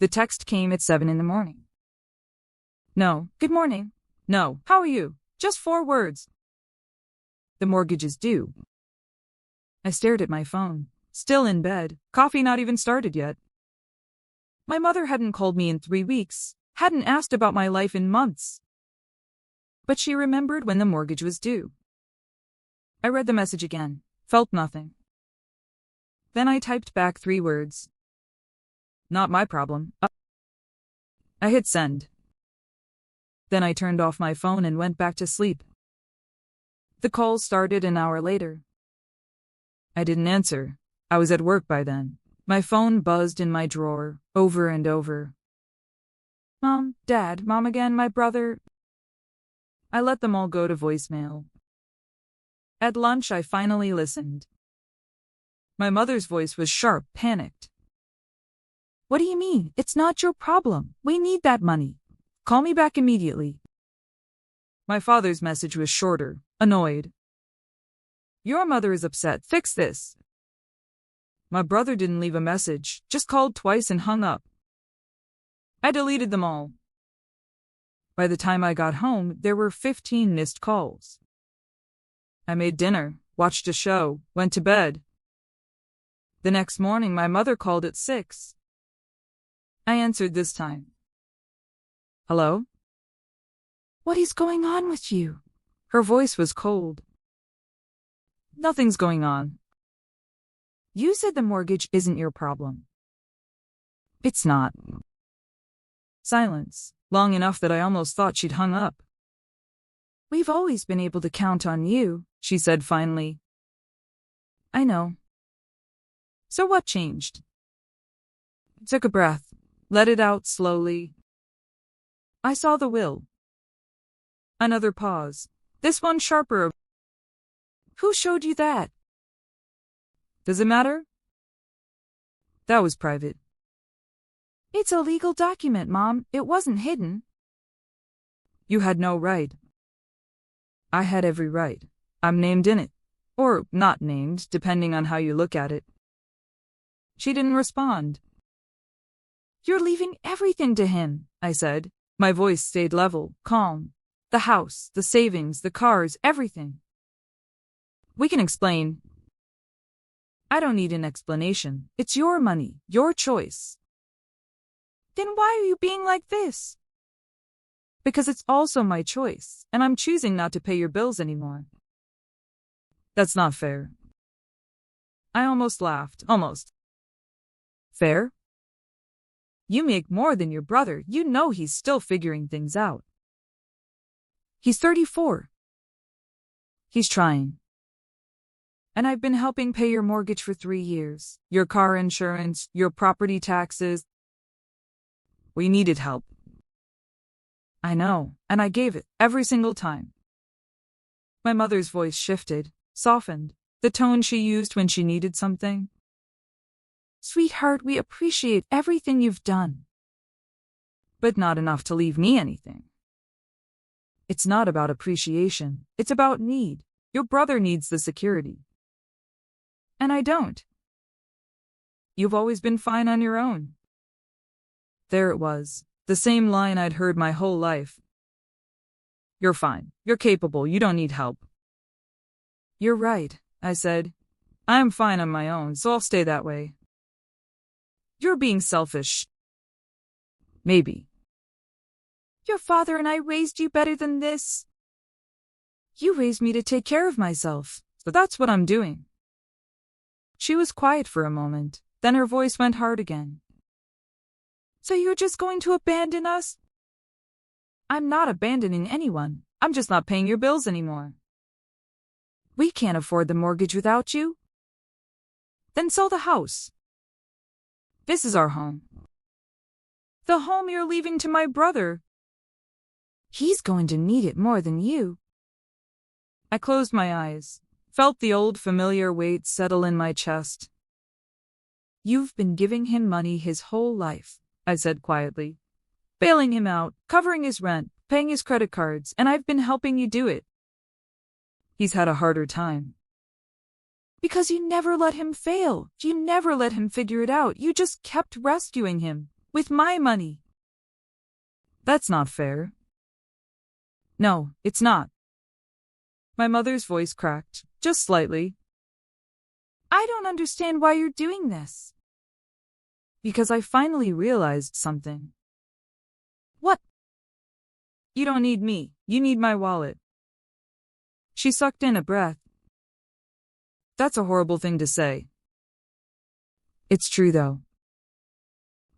The text came at 7 in the morning. No, good morning. No, how are you? Just 4 words. The mortgage is due. I stared at my phone. Still in bed, coffee not even started yet. My mother hadn't called me in 3 weeks, hadn't asked about my life in months. But she remembered when the mortgage was due. I read the message again, felt nothing. Then I typed back 3 words. Not my problem. I hit send. Then I turned off my phone and went back to sleep. The call started an hour later. I didn't answer. I was at work by then. My phone buzzed in my drawer, over and over. Mom, Dad, Mom again, my brother. I let them all go to voicemail. At lunch, I finally listened. My mother's voice was sharp, panicked. What do you mean? It's not your problem. We need that money. Call me back immediately. My father's message was shorter, annoyed. Your mother is upset. Fix this. My brother didn't leave a message, just called twice and hung up. I deleted them all. By the time I got home, there were 15 missed calls. I made dinner, watched a show, went to bed. The next morning, my mother called at 6. I answered this time. Hello? What is going on with you? Her voice was cold. Nothing's going on. You said the mortgage isn't your problem. It's not. Silence, long enough that I almost thought she'd hung up. We've always been able to count on you, she said finally. I know. So what changed? I took a breath, let it out slowly. I saw the will. Another pause, this one sharper. Who showed you that? Does it matter? That was private. It's a legal document, Mom. It wasn't hidden. You had no right. I had every right. I'm named in it. Or not named, depending on how you look at it. She didn't respond. You're leaving everything to him, I said. My voice stayed level, calm. The house, the savings, the cars, everything. We can explain. I don't need an explanation. It's your money, your choice. Then why are you being like this? Because it's also my choice, and I'm choosing not to pay your bills anymore. That's not fair. I almost laughed, almost. Fair? You make more than your brother. You know he's still figuring things out. He's 34. He's trying. And I've been helping pay your mortgage for 3 years, your car insurance, your property taxes. We needed help. I know, and I gave it, every single time. My mother's voice shifted, softened, the tone she used when she needed something. Sweetheart, we appreciate everything you've done. But not enough to leave me anything. It's not about appreciation, it's about need. Your brother needs the security. And I don't. You've always been fine on your own. There it was, the same line I'd heard my whole life. You're fine, you're capable, you don't need help. You're right, I said. I'm fine on my own, so I'll stay that way. You're being selfish. Maybe. Your father and I raised you better than this. You raised me to take care of myself, so that's what I'm doing. She was quiet for a moment, then her voice went hard again. So you're just going to abandon us? I'm not abandoning anyone. I'm just not paying your bills anymore. We can't afford the mortgage without you. Then sell the house. This is our home. The home you're leaving to my brother. He's going to need it more than you. I closed my eyes, felt the old familiar weight settle in my chest. You've been giving him money his whole life, I said quietly. Bailing him out, covering his rent, paying his credit cards, and I've been helping you do it. He's had a harder time. Because you never let him fail. You never let him figure it out. You just kept rescuing him. With my money. That's not fair. No, it's not. My mother's voice cracked, just slightly. I don't understand why you're doing this. Because I finally realized something. What? You don't need me, you need my wallet. She sucked in a breath. That's a horrible thing to say. It's true though.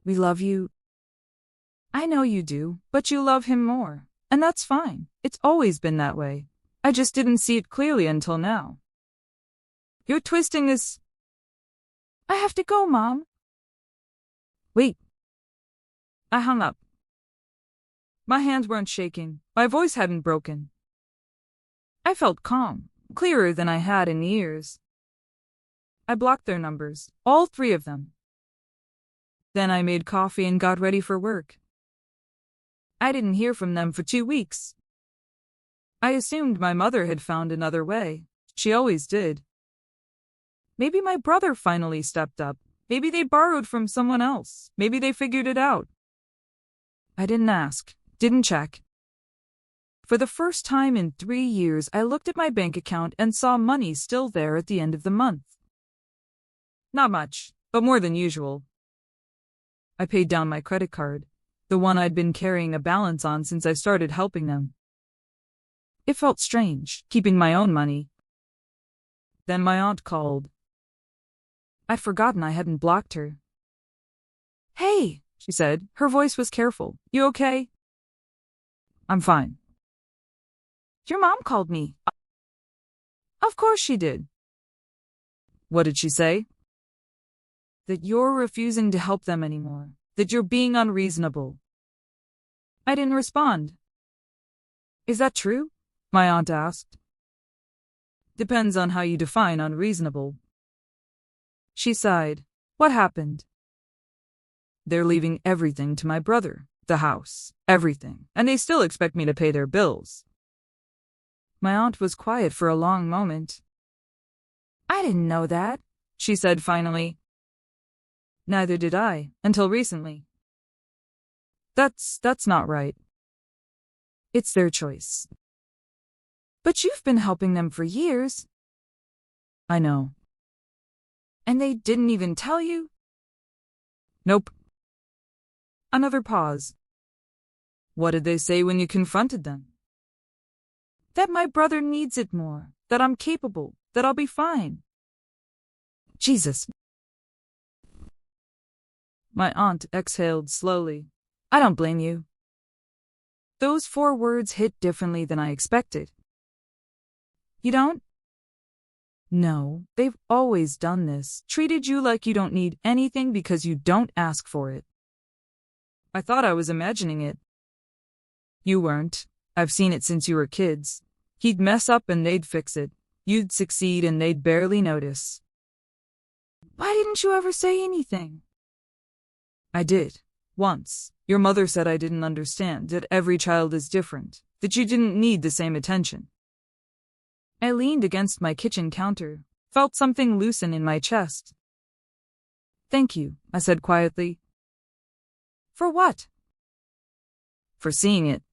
We love you. I know you do, but you love him more. And that's fine. It's always been that way. I just didn't see it clearly until now. You're twisting this. I have to go, Mom. Wait. I hung up. My hands weren't shaking. My voice hadn't broken. I felt calm, clearer than I had in years. I blocked their numbers, all three of them. Then I made coffee and got ready for work. I didn't hear from them for 2 weeks. I assumed my mother had found another way. She always did. Maybe my brother finally stepped up. Maybe they borrowed from someone else. Maybe they figured it out. I didn't ask, didn't check. For the first time in 3 years, I looked at my bank account and saw money still there at the end of the month. Not much, but more than usual. I paid down my credit card, the one I'd been carrying a balance on since I started helping them. It felt strange, keeping my own money. Then my aunt called. I'd forgotten I hadn't blocked her. Hey, she said. Her voice was careful. You okay? I'm fine. Your mom called me. Of course she did. What did she say? That you're refusing to help them anymore. That you're being unreasonable. I didn't respond. Is that true? My aunt asked. Depends on how you define unreasonable. She sighed. What happened? They're leaving everything to my brother. The house. Everything. And they still expect me to pay their bills. My aunt was quiet for a long moment. I didn't know that, she said finally. Neither did I, until recently. That's not right. It's their choice. But you've been helping them for years. I know. And they didn't even tell you? Nope. Another pause. What did they say when you confronted them? That my brother needs it more, that I'm capable, that I'll be fine. Jesus. My aunt exhaled slowly. I don't blame you. Those 4 words hit differently than I expected. You don't? No, they've always done this, treated you like you don't need anything because you don't ask for it. I thought I was imagining it. You weren't. I've seen it since you were kids. He'd mess up and they'd fix it. You'd succeed and they'd barely notice. Why didn't you ever say anything? I did. Once. Your mother said I didn't understand, that every child is different, that you didn't need the same attention. I leaned against my kitchen counter, felt something loosen in my chest. Thank you, I said quietly. For what? For seeing it.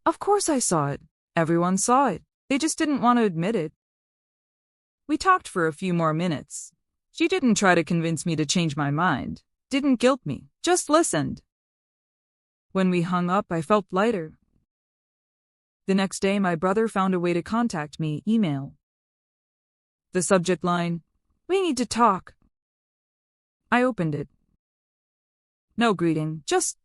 Of course I saw it. Everyone saw it. They just didn't want to admit it. We talked for a few more minutes. She didn't try to convince me to change my mind. Didn't guilt me, just listened. When we hung up, I felt lighter. The next day, my brother found a way to contact me, email. The subject line, we need to talk. I opened it. No greeting, just,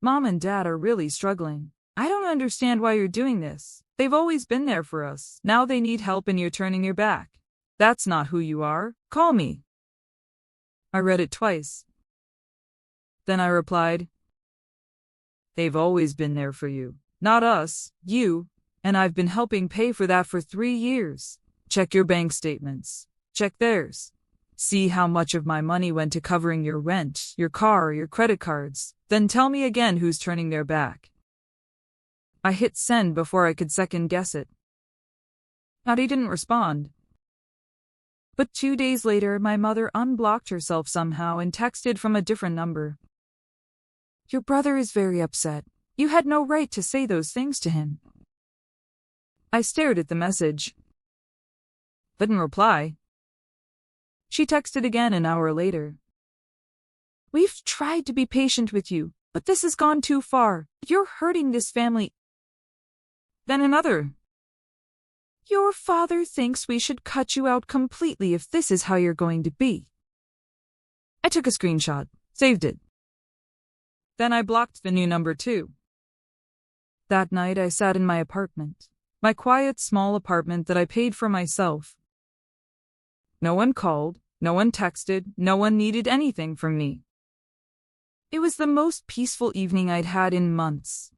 Mom and Dad are really struggling. I don't understand why you're doing this. They've always been there for us. Now they need help and you're turning your back. That's not who you are. Call me. I read it twice. Then I replied, they've always been there for you. Not us, you, and I've been helping pay for that for 3 years. Check your bank statements. Check theirs. See how much of my money went to covering your rent, your car, your credit cards. Then tell me again who's turning their back. I hit send before I could second guess it. But he didn't respond. But 2 days later, my mother unblocked herself somehow and texted from a different number. Your brother is very upset. You had no right to say those things to him. I stared at the message. Didn't reply. She texted again an hour later. We've tried to be patient with you, but this has gone too far. You're hurting this family. Then another. Your father thinks we should cut you out completely if this is how you're going to be. I took a screenshot, saved it. Then I blocked the new number too. That night I sat in my apartment, my quiet small apartment that I paid for myself. No one called, no one texted, no one needed anything from me. It was the most peaceful evening I'd had in months.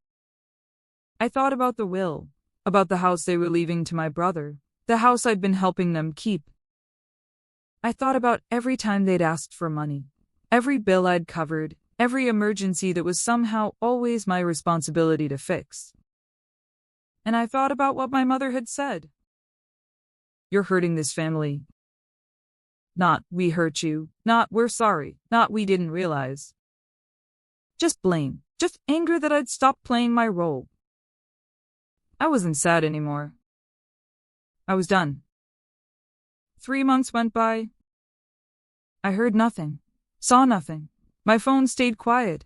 I thought about the will, about the house they were leaving to my brother, the house I'd been helping them keep. I thought about every time they'd asked for money, every bill I'd covered, every emergency that was somehow always my responsibility to fix. And I thought about what my mother had said. You're hurting this family. Not, we hurt you, not, we're sorry, not, we didn't realize. Just blame, just anger that I'd stopped playing my role. I wasn't sad anymore. I was done. 3 months went by. I heard nothing, saw nothing. My phone stayed quiet.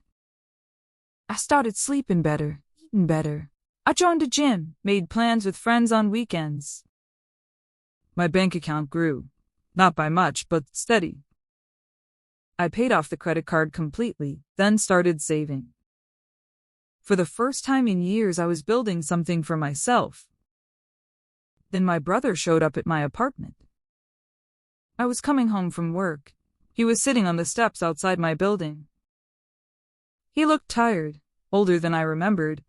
I started sleeping better, eating better. I joined a gym, made plans with friends on weekends. My bank account grew, not by much, but steady. I paid off the credit card completely, then started saving. For the first time in years, I was building something for myself. Then my brother showed up at my apartment. I was coming home from work. He was sitting on the steps outside my building. He looked tired, older than I remembered.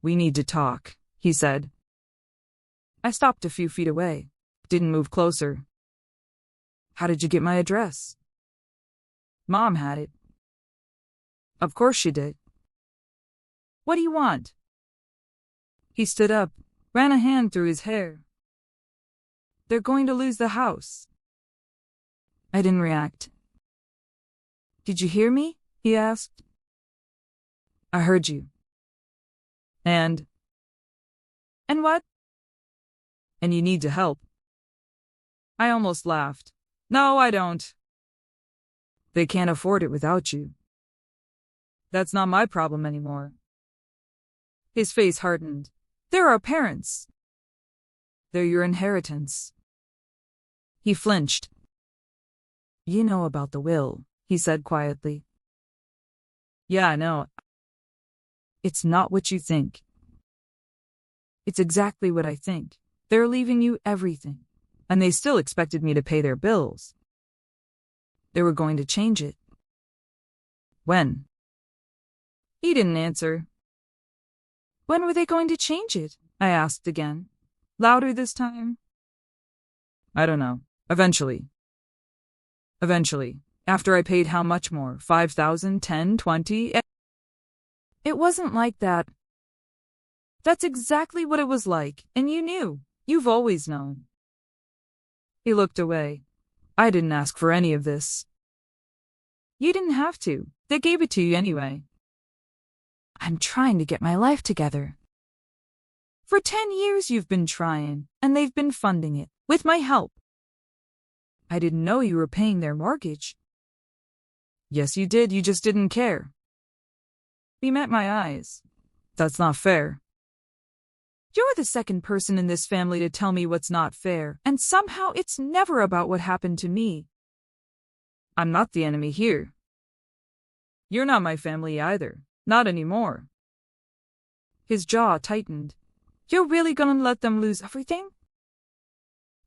We need to talk, he said. I stopped a few feet away, didn't move closer. How did you get my address? Mom had it. Of course she did. What do you want? He stood up, ran a hand through his hair. They're going to lose the house. I didn't react. Did you hear me? He asked. I heard you. And what? And you need to help. I almost laughed. No, I don't. They can't afford it without you. That's not my problem anymore. His face hardened. They're our parents. They're your inheritance. He flinched. You know about the will, he said quietly. Yeah, I know. It's not what you think. It's exactly what I think. They're leaving you everything, and they still expected me to pay their bills. They were going to change it. When? He didn't answer. When were they going to change it? I asked again, louder this time. I don't know. Eventually. After I paid how much more? 5,000, 10, 20? It wasn't like that. That's exactly what it was like, and you knew. You've always known. He looked away. I didn't ask for any of this. You didn't have to. They gave it to you anyway. I'm trying to get my life together. For 10 years you've been trying, and they've been funding it, with my help. I didn't know you were paying their mortgage. Yes, you did, you just didn't care. He met my eyes. That's not fair. You're the second person in this family to tell me what's not fair, and somehow it's never about what happened to me. I'm not the enemy here. You're not my family either. Not anymore. His jaw tightened. You're really gonna let them lose everything?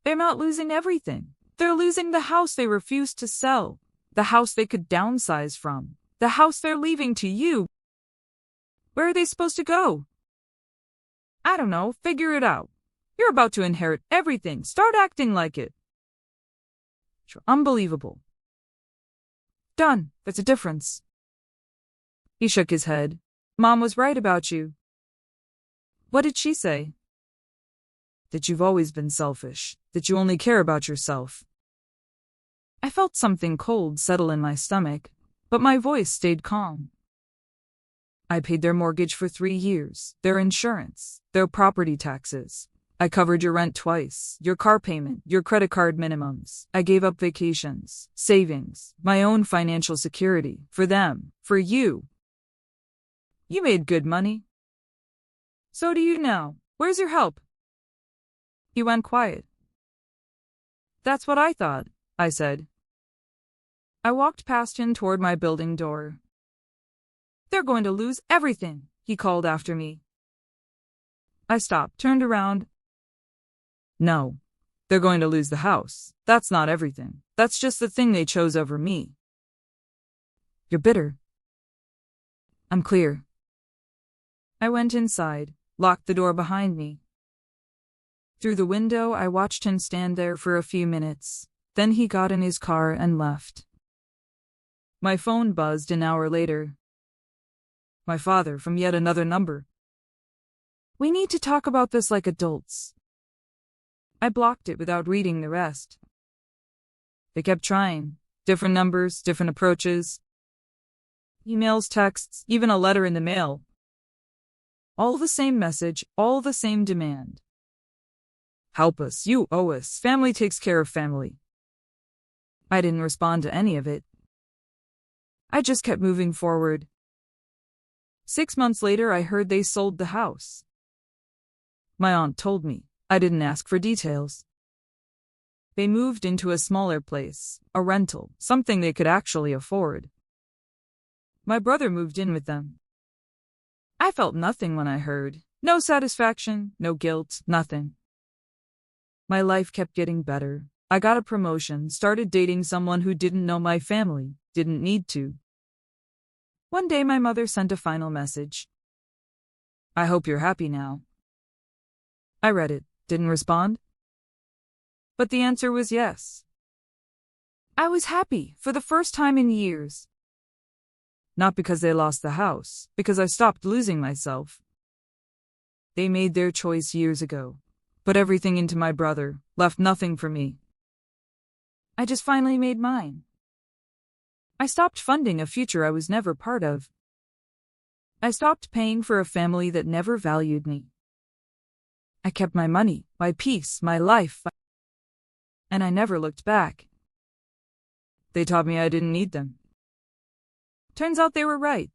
They're not losing everything. They're losing the house they refused to sell, the house they could downsize from, the house they're leaving to you. Where are they supposed to go? I don't know, figure it out. You're about to inherit everything. Start acting like it. You're unbelievable. Done. There's a difference. He shook his head. Mom was right about you. What did she say? that you've always been selfish, that you only care about yourself. I felt something cold settle in my stomach, but my voice stayed calm. I paid their mortgage for 3 years, their insurance, their property taxes. I covered your rent twice, your car payment, your credit card minimums. I gave up vacations, savings, my own financial security, for them, for you. You made good money. So do you now. Where's your help? He went quiet. That's what I thought, I said. I walked past him toward my building door. They're going to lose everything, he called after me. I stopped, turned around. No, they're going to lose the house. That's not everything. That's just the thing they chose over me. You're bitter. I'm clear. I went inside, locked the door behind me. Through the window, I watched him stand there for a few minutes. Then he got in his car and left. My phone buzzed an hour later. My father from yet another number. We need to talk about this like adults. I blocked it without reading the rest. They kept trying. Different numbers, different approaches. Emails, texts, even a letter in the mail. All the same message, all the same demand. Help us, you owe us, family takes care of family. I didn't respond to any of it. I just kept moving forward. 6 months later, I heard they sold the house. My aunt told me. I didn't ask for details. They moved into a smaller place, a rental, something they could actually afford. My brother moved in with them. I felt nothing when I heard. No satisfaction, no guilt, nothing. My life kept getting better. I got a promotion, started dating someone who didn't know my family, didn't need to. One day my mother sent a final message. I hope you're happy now. I read it, didn't respond. But the answer was yes. I was happy for the first time in years. Not because they lost the house, because I stopped losing myself. They made their choice years ago, put everything into my brother, left nothing for me. I just finally made mine. I stopped funding a future I was never part of. I stopped paying for a family that never valued me. I kept my money, my peace, my life, and I never looked back. They taught me I didn't need them. Turns out they were right.